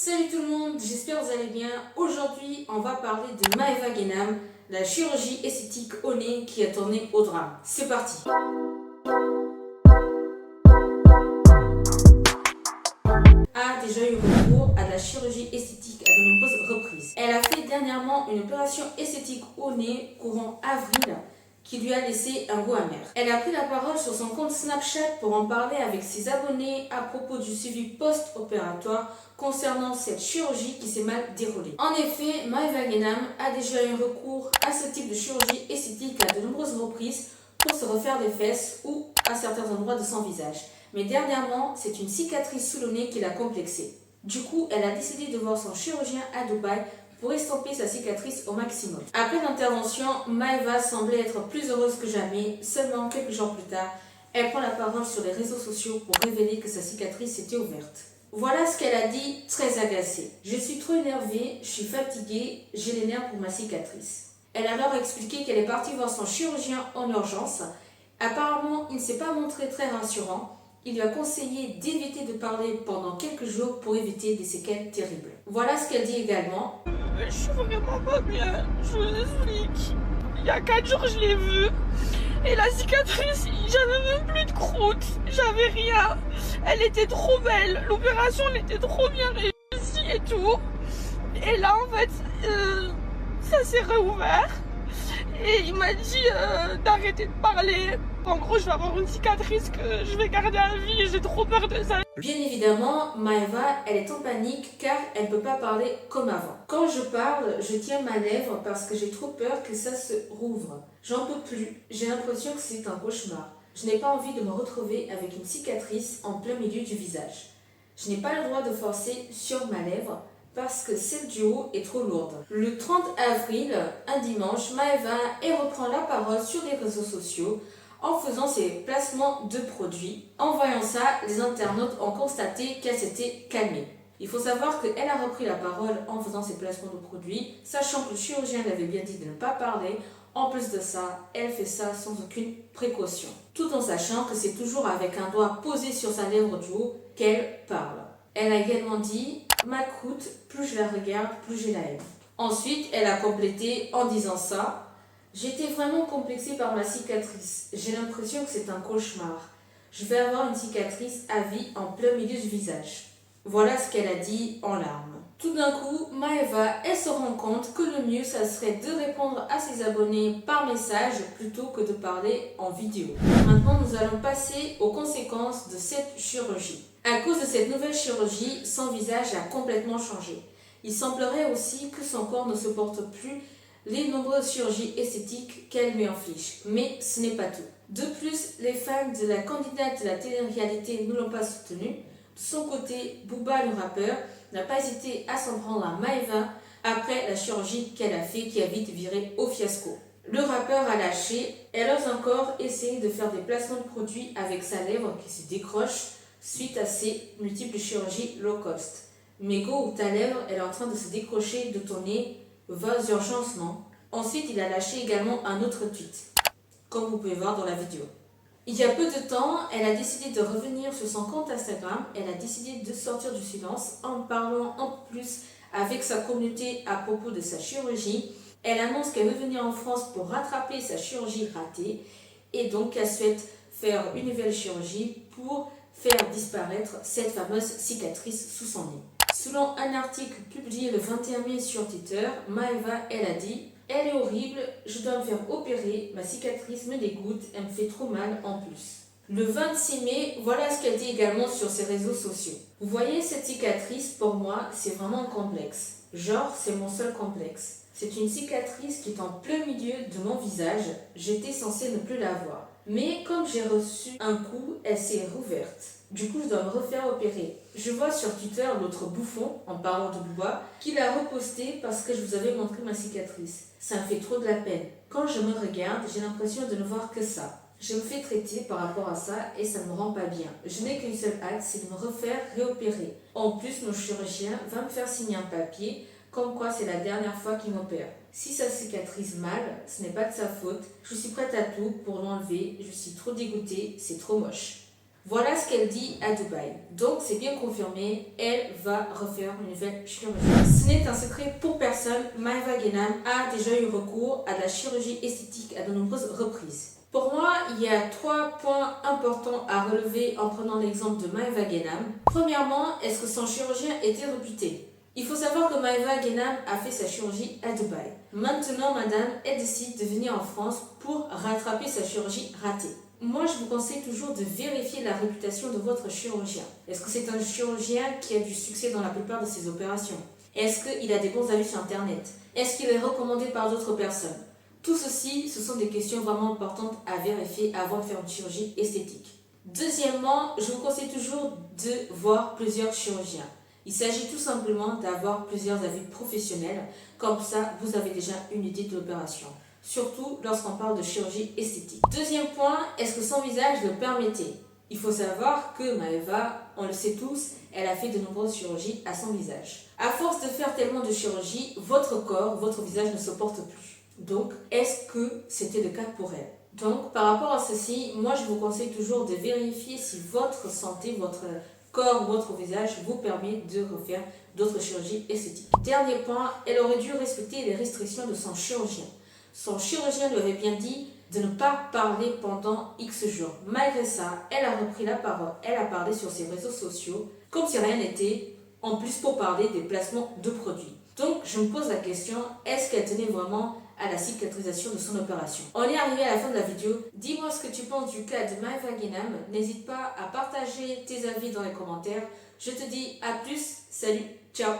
Salut tout le monde, j'espère que vous allez bien. Aujourd'hui, on va parler de Maeva Guénam, la chirurgie esthétique au nez qui a tourné au drame. C'est parti. A déjà eu recours à de la chirurgie esthétique à de nombreuses reprises. Elle a fait dernièrement une opération esthétique au nez courant avril qui lui a laissé un goût amer. Elle a pris la parole sur son compte Snapchat pour en parler avec ses abonnés à propos du suivi post-opératoire concernant cette chirurgie qui s'est mal déroulée. En effet, Maeva Guénam a déjà eu recours à ce type de chirurgie esthétique à de nombreuses reprises pour se refaire les fesses ou à certains endroits de son visage. Mais dernièrement, c'est une cicatrice sous le nez qui l'a complexée. Du coup, elle a décidé de voir son chirurgien à Dubaï pour estomper sa cicatrice au maximum. Après l'intervention, Maeva semblait être plus heureuse que jamais. Seulement quelques jours plus tard, elle prend la parole sur les réseaux sociaux pour révéler que sa cicatrice était ouverte. Voilà ce qu'elle a dit, très agacée. « Je suis trop énervée, je suis fatiguée, j'ai les nerfs pour ma cicatrice. » Elle a alors expliqué qu'elle est partie voir son chirurgien en urgence. Apparemment, il ne s'est pas montré très rassurant. Il lui a conseillé d'éviter de parler pendant quelques jours pour éviter des séquelles terribles. Voilà ce qu'elle dit également. Je suis vraiment pas bien, je vous explique. Il y a 4 jours, je l'ai vue. Et la cicatrice, j'avais même plus de croûte, j'avais rien. Elle était trop belle, l'opération elle était trop bien réussie et tout. Et là, en fait, ça s'est réouvert. Et il m'a dit d'arrêter de parler. En gros, je vais avoir une cicatrice que je vais garder à vie et j'ai trop peur de ça. Bien évidemment, Maeva, elle est en panique car elle ne peut pas parler comme avant. Quand je parle, je tiens ma lèvre parce que j'ai trop peur que ça se rouvre. J'en peux plus, j'ai l'impression que c'est un cauchemar. Je n'ai pas envie de me retrouver avec une cicatrice en plein milieu du visage. Je n'ai pas le droit de forcer sur ma lèvre parce que celle du haut est trop lourde. Le 30 avril, un dimanche, Maeva reprend la parole sur les réseaux sociaux en faisant ses placements de produits. En voyant ça, les internautes ont constaté qu'elle s'était calmée. Il faut savoir qu'elle a repris la parole en faisant ses placements de produits, sachant que le chirurgien l'avait bien dit de ne pas parler. En plus de ça, elle fait ça sans aucune précaution, tout en sachant que c'est toujours avec un doigt posé sur sa lèvre du haut qu'elle parle. Elle a également dit « Ma croûte, plus je la regarde, plus j'ai la haine ». Ensuite, elle a complété en disant ça. J'étais vraiment complexée par ma cicatrice. J'ai l'impression que c'est un cauchemar. Je vais avoir une cicatrice à vie en plein milieu du visage. Voilà ce qu'elle a dit en larmes. Tout d'un coup, Maeva, elle se rend compte que le mieux, ça serait de répondre à ses abonnés par message plutôt que de parler en vidéo. Maintenant, nous allons passer aux conséquences de cette chirurgie. À cause de cette nouvelle chirurgie, son visage a complètement changé. Il semblerait aussi que son corps ne supporte plus les nombreuses chirurgies esthétiques qu'elle met en fiche. Mais ce n'est pas tout. De plus, les fans de la candidate de la télé-réalité ne l'ont pas soutenue. De son côté, Booba, le rappeur, n'a pas hésité à s'en prendre à Maeva après la chirurgie qu'elle a fait qui a vite viré au fiasco. Le rappeur a lâché. Elle ose encore essayer de faire des placements de produits avec sa lèvre qui se décroche suite à ses multiples chirurgies low cost. Mais go, ta lèvre, elle est en train de se décrocher de ton nez. Va aux urgences, non? Ensuite, il a lâché également un autre tweet, comme vous pouvez voir dans la vidéo. Il y a peu de temps, elle a décidé de revenir sur son compte Instagram. Elle a décidé de sortir du silence en parlant en plus avec sa communauté à propos de sa chirurgie. Elle annonce qu'elle veut venir en France pour rattraper sa chirurgie ratée et donc qu'elle souhaite faire une nouvelle chirurgie pour faire disparaître cette fameuse cicatrice sous son nez. Selon un article publié le 21 mai sur Twitter, Maeva, elle a dit « Elle est horrible, je dois me faire opérer, ma cicatrice me dégoûte, elle me fait trop mal en plus. » Le 26 mai, voilà ce qu'elle dit également sur ses réseaux sociaux. « Vous voyez cette cicatrice, pour moi, c'est vraiment complexe. Genre, c'est mon seul complexe. C'est une cicatrice qui est en plein milieu de mon visage, j'étais censée ne plus la voir. Mais comme j'ai reçu un coup, elle s'est rouverte. Du coup, je dois me refaire opérer. » Je vois sur Twitter l'autre bouffon, en parlant de Booba, qui l'a reposté parce que je vous avais montré ma cicatrice. Ça me fait trop de la peine. Quand je me regarde, j'ai l'impression de ne voir que ça. Je me fais traiter par rapport à ça et ça ne me rend pas bien. Je n'ai qu'une seule hâte, c'est de me refaire réopérer. En plus, mon chirurgien va me faire signer un papier, comme quoi c'est la dernière fois qu'il m'opère. Si ça cicatrise mal, ce n'est pas de sa faute. Je suis prête à tout pour l'enlever. Je suis trop dégoûtée, c'est trop moche. Voilà ce qu'elle dit à Dubaï. Donc c'est bien confirmé, elle va refaire une nouvelle chirurgie. Ce n'est un secret pour personne, Maeva Genam a déjà eu recours à de la chirurgie esthétique à de nombreuses reprises. Pour moi, il y a 3 points importants à relever en prenant l'exemple de Maeva Genam. Premièrement, est-ce que son chirurgien était réputé? Il faut savoir que Maeva Genam a fait sa chirurgie à Dubaï. Maintenant, madame, elle décide de venir en France pour rattraper sa chirurgie ratée. Moi, je vous conseille toujours de vérifier la réputation de votre chirurgien. Est-ce que c'est un chirurgien qui a du succès dans la plupart de ses opérations? Est-ce qu'il a des bons avis sur Internet? Est-ce qu'il est recommandé par d'autres personnes? Tout ceci, ce sont des questions vraiment importantes à vérifier avant de faire une chirurgie esthétique. Deuxièmement, je vous conseille toujours de voir plusieurs chirurgiens. Il s'agit tout simplement d'avoir plusieurs avis professionnels, comme ça vous avez déjà une idée de l'opération. Surtout lorsqu'on parle de chirurgie esthétique. Deuxième point, est-ce que son visage le permettait? Il faut savoir que Maeva, on le sait tous, elle a fait de nombreuses chirurgies à son visage. À force de faire tellement de chirurgies, votre corps, votre visage ne supporte plus. Donc, est-ce que c'était le cas pour elle? Donc, par rapport à ceci, moi je vous conseille toujours de vérifier si votre santé, votre corps, votre visage vous permet de refaire d'autres chirurgies esthétiques. Dernier point, elle aurait dû respecter les restrictions de son chirurgien. Son chirurgien lui avait bien dit de ne pas parler pendant X jours. Malgré ça, elle a repris la parole. Elle a parlé sur ses réseaux sociaux comme si rien n'était, en plus pour parler des placements de produits. Donc, je me pose la question, est-ce qu'elle tenait vraiment à la cicatrisation de son opération? On est arrivé à la fin de la vidéo. Dis-moi ce que tu penses du cas de Maeva Genam. N'hésite pas à partager tes avis dans les commentaires. Je te dis à plus. Salut, ciao.